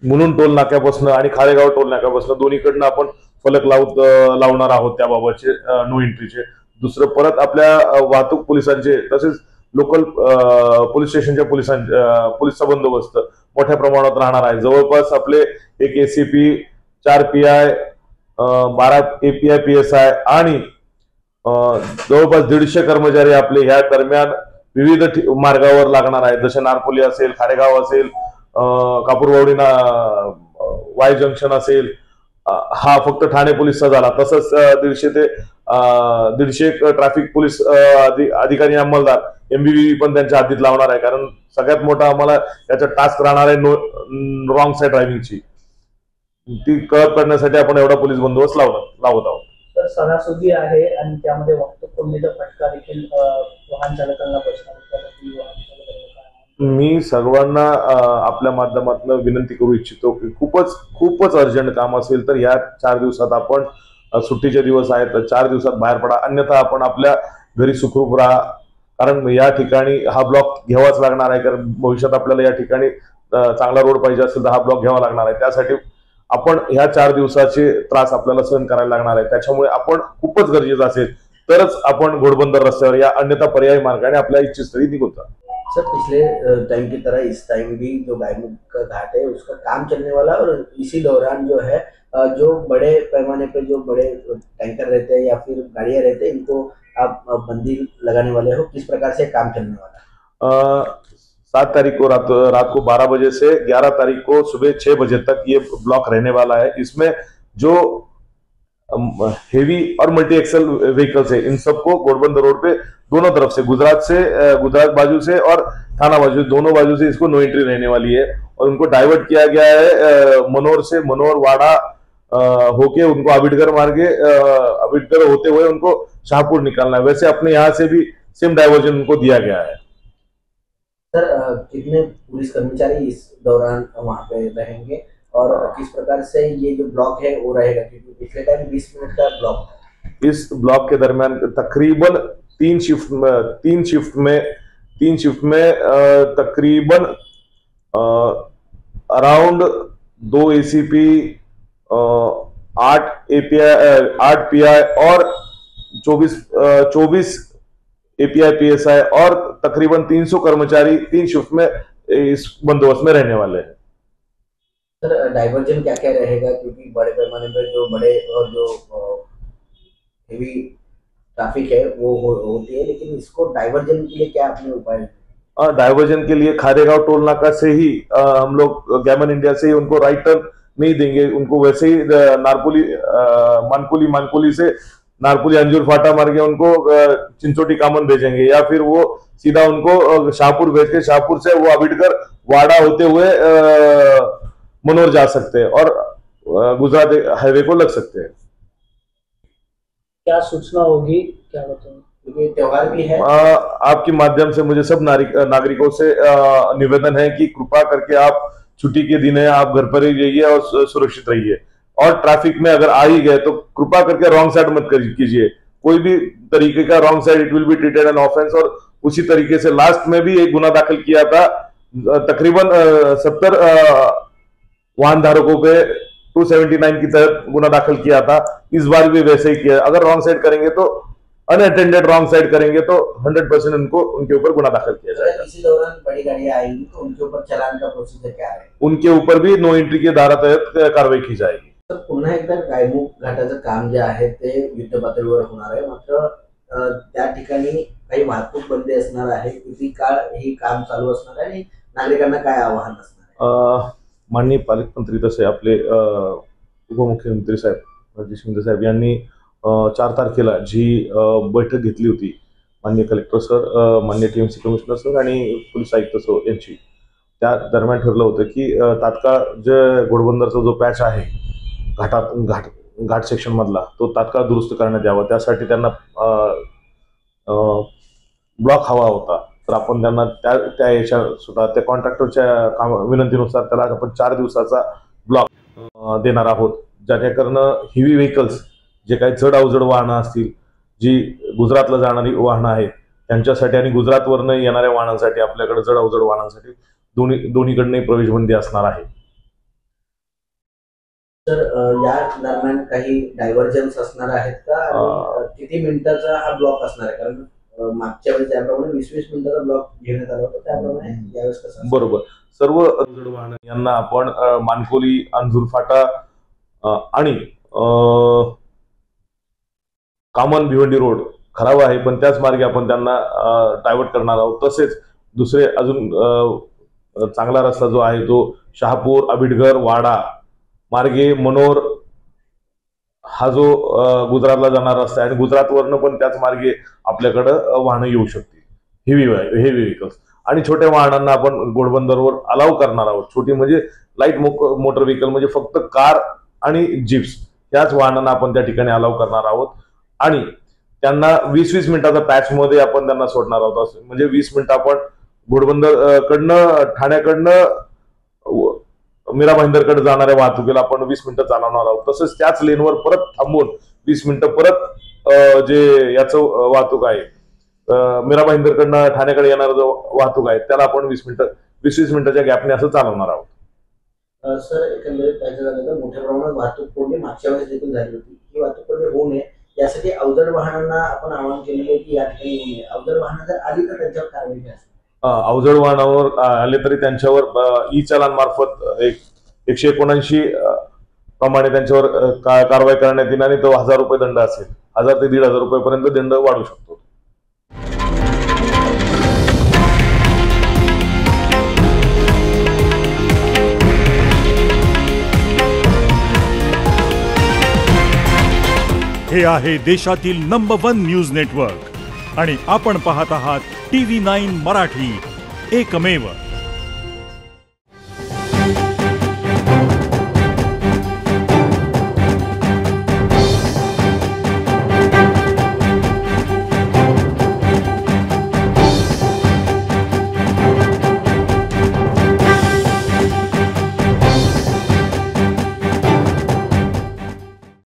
Mulund toll नाक्यापासून आणि Kharegaon toll नाक्यापासून दोन्हीकडनं आपण फलक लावणार आहोत त्याबाबतचे नो एंट्रीचे. दुसरं परत आपल्या वाहतूक पोलिसांचे तसेच लोकल पोलीस स्टेशनच्या पोलिसचा बंदोबस्त मोठ्या प्रमाणात राहणार आहे. जवळपास आपले एक एसीपी, 4 PI, 12 API PSI आणि जवळपास 150 कर्मचारी आपले ह्या दरम्यान विविध मार्गावर लागणार आहेत. जसे नारपोली असेल, खारेगाव असेल, कापूरवाडी वाय जंक्शन असेल, हा फक्त ठाणे पोलीसचा झाला. तसंच 150 ट्रॅफिक पोलीस अधिकारी अंमलदार MBV पण त्यांच्या हातीत लावणार आहे. कारण सगळ्यात मोठा आम्हाला त्याचा टास्क राहणार आहे रॉंग साईड ड्रायव्हिंगची. ती कळत करण्यासाठी आपण एवढा पोलीस बंदोबस्त लावत आहोत. तर सणासुदी आहे आणि त्यामध्ये वाहतूक कोंडीचा फटका देखील वाहन चालकांना बसणार. मी सर्वांना आपल्या माध्यमातून विनंती करू इच्छितो की खूपच अर्जंट काम असेल तर या 4 दिवसात आपण, सुट्टीचे दिवस आहेत तर 4 दिवसात बाहेर पडा. अन्यथा आपण आपल्या घरी सुखरूप राहा. कारण या ठिकाणी हा ब्लॉक घ्यावाच लागणार आहे. कारण भविष्यात आपल्याला या ठिकाणी चांगला रोड पाहिजे असेल तर हा ब्लॉक घ्यावा लागणार आहे. त्यासाठी आपण ह्या 4 दिवसाचे त्रास आपल्याला सहन करायला लागणार आहे. त्याच्यामुळे आपण खूपच गरजेचं असेल तरच आपण घोडबंदर रस्त्यावर या, अन्यथा पर्यायी मार्गाने आपल्या इच्छितस्थळी निघून जा. सर, पिछले टाइम की तरह इस टाइम भी जो गायमुख का घाट है उसका काम चलने वाला, और इसी दौरान जो है जो बड़े पैमाने पे जो बड़े टैंकर रहते हैं या फिर गाड़ियां रहते हैं, इनको आप बंदी लगाने वाले हो, किस प्रकार से काम चलने वाला? 7 तारीख को रात को 12 बजे से 11 तारीख को सुबह 6 बजे तक ये ब्लॉक रहने वाला है. इसमें जो हेवी और मल्टी एक्सल व्हीकल्स है इन सबको घोड़बंदर रोड पे दोनों तरफ से, गुजरात बाजू से और थाना बाजू, दोनों बाजू से इसको नो एंट्री रहने वाली है. और उनको डाइवर्ट किया गया है मनोर वाड़ा होके उनको आबिडगर मार्गे, आबिडगर होते हुए उनको शाहपुर निकालना है. वैसे अपने यहाँ से भी सेम डाइवर्जन उनको दिया गया है. सर, कितने पुलिस कर्मचारी इस दौरान वहाँ पे रहेंगे और किस प्रकार से ये जो ब्लॉक है वो रहेगा? क्योंकि पिछले टाइम 20 मिनट का ब्लॉक था. इस ब्लॉक के दरमियान तकरीबन 3 शिफ्ट में तकरीबन अराउंड 2 ACP, 8 PI और 24 API PSI और तकरीबन 300 कर्मचारी 3 शिफ्ट में इस बंदोबस्त में रहने वाले हैं. सर, डाइवर्जन क्या क्या रहेगा? क्योंकि बड़े पैमाने पर जो बड़े और जो हेवी ट्रैफिक है वो होती है, लेकिन इसको डाइवर्जन के लिए क्या अपने उपाय? डाइवर्जन के लिए खारेगांव टोल नाका से ही हम लोग गैमन इंडिया से ही उनको राइट टर्न नहीं देंगे. उनको वैसे ही मानकुली से नारपुली अंजूर फाटा मार्गे उनको चिंचोटी कामन भेजेंगे, या फिर वो सीधा उनको शाहपुर भेज के शाहपुर से वो आबिडगर वाड़ा होते हुए मनोर जा सकते हैं और गुजरात हाईवे को लग सकते हैं. क्या सूचना होगी, क्या बताऊं? क्योंकि त्योहार भी है. आपके माध्यम से मुझे सब नागरिकों से निवेदन है कि कृपा करके आप छुट्टी के दिन है, आप घर पर ही रहिए और सुरक्षित रहिए. और ट्रैफिक में अगर आ ही गए तो कृपा करके रॉन्ग साइड मत कीजिए. कोई भी तरीके का wrong side, it will be treated an offence. और उसी तरीके से लास्ट में भी एक गुना दाखिल किया था, तकरीबन 70 वाहन धारकों पे 279 की तहत गुना दाखिल किया था. इस बार भी वैसे ही किया. अगर रॉन्ग साइड करेंगे तो, अनअटेंडेड रॉन्ग साइड करेंगे तो 100% उनके ऊपर गुना दाखिल किया जाएगा. इसी दौरान बड़ी गाड़ियां आएंगी तो उनके ऊपर चालान का प्रोसीजर क्या है? उनके ऊपर भी नो एंट्री की धारा तहत कारवाई की जाएगी. तर पुन्हा एकदा गायमुख घाटाचं काम जे आहे ते युद्ध पातळीवर होणार आहे. मात्र त्या ठिकाणी काही वाहतूक बंदी असणार आहे. किती काळ हे काम चालू असणार आहे आणि नागरिकांना काय आवाहन असणार आहे? माननीय पालकमंत्री तसे आपले उपमुख्यमंत्री साहेब राजेश शिंदे साहेब यांनी 4 तारखेला जी बैठक घेतली होती, माननीय कलेक्टर सर, माननीय TMC कमिशनर सर आणि पोलीस आयुक्त सर यांची, त्या दरम्यान ठरलं होतं की तात्काळ जे घोडबंदरचा जो पॅच आहे घाट सेक्शन मधला, तो तात्काळ दुरुस्त करण्यात यावा. त्यासाठी त्यांना ब्लॉक हवा होता. तर आपण त्यांना त्या याच्या सुद्धा त्या कॉन्ट्रॅक्टरच्या विनंतीनुसार त्याला आपण 4 दिवसाचा ब्लॉक देणार आहोत. ज्याच्याकरनं हेवी व्हेकल्स, जे काही जड अवजड वाहनं असतील, जी गुजरातला जाणारी वाहनं आहेत त्यांच्यासाठी आणि गुजरातवरनं येणाऱ्या वाहनांसाठी, आपल्याकडे जड अवजड वाहनांसाठी दोन्हीकडनंही प्रवेशबंदी असणार आहे. तर या दरम्यान काही डायव्हर्जन्स असणार आहेत का आणि किती मिनिटाचा हा ब्लॉक असणार आहे? कारण मागच्या वेळेस ज्याप्रमाणे 20-20 मिनिटाचा ब्लॉक घेण्यात आला होता त्याप्रमाणे यावेळेस कसं असणार? बरोबर. सर्व अवजड वाहन यांना आपण मानकोली, अंजूर फाटा आणि कामन भिवंडी रोड खराब आहे, पण त्याच मार्गे आपण त्यांना डायव्हर्ट करणार आहोत. तसेच दुसरे अजून चांगला रस्ता जो आहे तो शहापूर, आबिडघर, वाडा मार्गे मनोर हा जो गुजरातला जाणारा रस्ता आहे आणि गुजरातवरनं पण त्याच मार्गे आपल्याकडं वाहनं येऊ शकतील, हेवी व्हेकल्स. आणि छोट्या वाहनांना आपण घोडबंदरवर अलाव करणार आहोत. छोटी म्हणजे लाईट मोटर व्हेकल म्हणजे फक्त कार आणि जिप्स याच वाहनांना आपण त्या ठिकाणी अलाव करणार आहोत. आणि त्यांना 20-20 मिनिटाचा पॅच मध्ये आपण त्यांना सोडणार आहोत. म्हणजे 20 मिनिटं आपण घोडबंदर कडनं, ठाण्याकडनं मीरा भाईंदरकडे जाणाऱ्या वाहतुकीला आपण 20 मिनिटं चालवणार आहोत. तसंच त्याच लेनवर परत थांबून 20 मिनिटं परत जे याचं वाहतूक आहे मीरा भाईंदरकडनं ठाण्याकडे येणारा जो वाहतूक आहे त्याला आपण 20-20 मिनिटाच्या गॅपने असं चालवणार आहोत. सर, एकंदरीत पाहिजे झालं तर मोठ्या प्रमाणात वाहतूक कोंडी मागच्या वेळेस देखील झाली होती. ही वाहतूक कोंडी होऊ नये यासाठी अवजड वाहनांना आपण आवाहन केलेलं आहे की या ठिकाणी होऊ नये. अवजड वाहनं जर आली तर त्यांच्यावर कारवाई काय असेल? अवजड वाहनावर आले तरी त्यांच्यावर ई चलान मार्फत 179 प्रमाणे त्यांच्यावर कारवाई करण्यात येईल आणि तो 1000 रुपये दंड असेल. 1000 ते 1500 रुपयेपर्यंत दंड वाढू शकतो. हे आहे देशातील नंबर 1 न्यूज नेटवर्क आणि आपण पाहत आहात TV9 मराठी, एकमेव.